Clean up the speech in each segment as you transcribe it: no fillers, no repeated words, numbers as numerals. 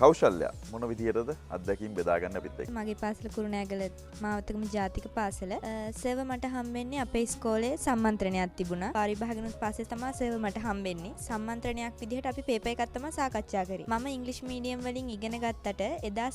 කෞශල්‍ය මොන විදියටද අත්දැකීම් බෙදා ගන්න අපිත් එක්ක? මගේ පාසල කුරුණෑගල මාවතකම ජාතික පාසල. සර්ව මට හම්බෙන්නේ අපේ ඉස්කෝලේ සම්මන්ත්‍රණයක් තිබුණා. පරිභාගනුත් පස්සේ තමයි සර්ව මට හම්බෙන්නේ. සම්මන්ත්‍රණයක් විදිහට අපි පේපර් එකක් තමයි සාකච්ඡා කරේ. මම ඉංග්‍රීසි මීඩියම් වලින් ඉගෙන ගත්තට එදා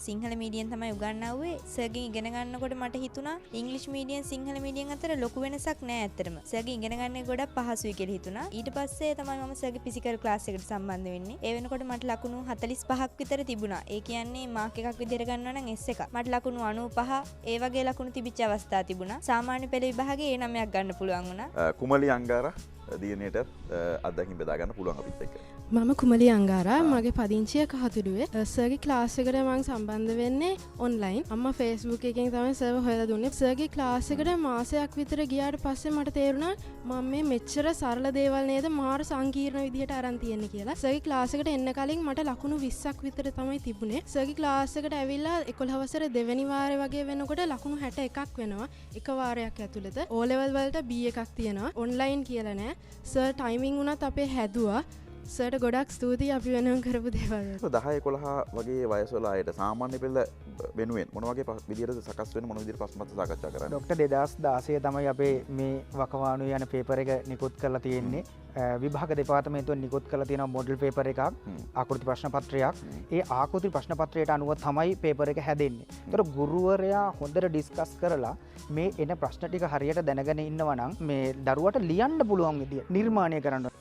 සිංහල මීඩියම් තමයි උගන්වුවේ. සර්ගෙන් ඉගෙන ගන්නකොට මට හිතුණා ඉංග්‍රීසි මීඩියම් සිංහල මීඩියම් අතර ලොකු වෙනසක් නෑ ඇත්තටම. සර්ගෙන් ඉගෙන ගන්න ගොඩක් පහසුයි කියලා හිතුණා. ඊට පස්සේ තමයි මම සර්ගේ ෆිසිකල් ක්ලාස් එකට සම්බන්ධ වෙන්නේ. ඒ වෙනකොට මට ලකුණු 45ක් විතර තිබුණා. ඒ කියන්නේ මාක් එකක් විදිහට ගන්නවා නම් S එකක්. මට ලකුණු 95 ඒ වගේ ලකුණු තිබිච්ච අවස්ථා තිබුණා. සාමාන්‍ය පෙළ විභාගයේ ඒ 9ක් ගන්න පුළුවන් වුණා. කුමලි අංගාරා දියණියට අත්දැකීම් බෙදා ගන්න පුළුවන් අපිත් එක්ක. මම කුමලි අංගාරා. මගේ පදිංචිය කහතුඩුවේ. සර්ගේ ක්ලාස් එකට මම සම්බන්ධ වෙන්නේ ඔන්ලයින්. අම්මා Facebook එකෙන් තමයි සර්ව හොයලා දුන්නේ. සර්ගේ ක්ලාස් එකට මාසයක් විතර ගියාට පස්සේ මට තේරුණා මම මේ මෙච්චර සරල දේවල් නේද මාර සංකීර්ණ විදිහට අරන් තියෙන්නේ කියලා. සර්ගේ ක්ලාස් එකට එන්න කලින් මට ලකුණු 20ක් විතර තමයි තිබුණේ. සර්ගේ ක්ලාස් එකට ඇවිල්ලා 11 වසරේ දෙවෙනි වාරේ වගේ වෙනකොට ලකුණු 61ක් වෙනවා. එක වාරයක් ඇතුළත. O level වලට B එකක් තියෙනවා. ඔන්ලයින් කියලා නෑ. සර් ටයිමින් උනත් අපේ හැදුවා. සර්ට ගොඩක් ස්තුතියි අපි වෙනම් කරපු දේවල්. 10-11 වගේ වයසවල අයට සාමාන්‍ය පෙළ වෙනුවෙන් මොන වගේ විදියටද සකස් වෙන්නේ, මොන විදියට ප්‍රශ්න පත්‍ර සාකච්ඡා කරන්නේ? ડોක්ටර් 2016 තමයි අපේ මේ වකවානු යන පේපර් එක නිකුත් කරලා තියෙන්නේ. විභාග දෙපාර්තමේන්තුවෙන් නිකුත් කරලා තියෙන මොඩල් පේපර් එකක්, ආකෘති ප්‍රශ්න පත්‍රයක්. ඒ ආකෘති ප්‍රශ්න පත්‍රයට අනුව තමයි පේපර් එක හැදෙන්නේ. ඒතර ගුරුවරයා හොඳට ඩිස්කස් කරලා මේ එන ප්‍රශ්න ටික හරියට දැනගෙන ඉන්නවා නම් මේ දරුවට ලියන්න පුළුවන් විදිය නිර්මාණය කරන්න.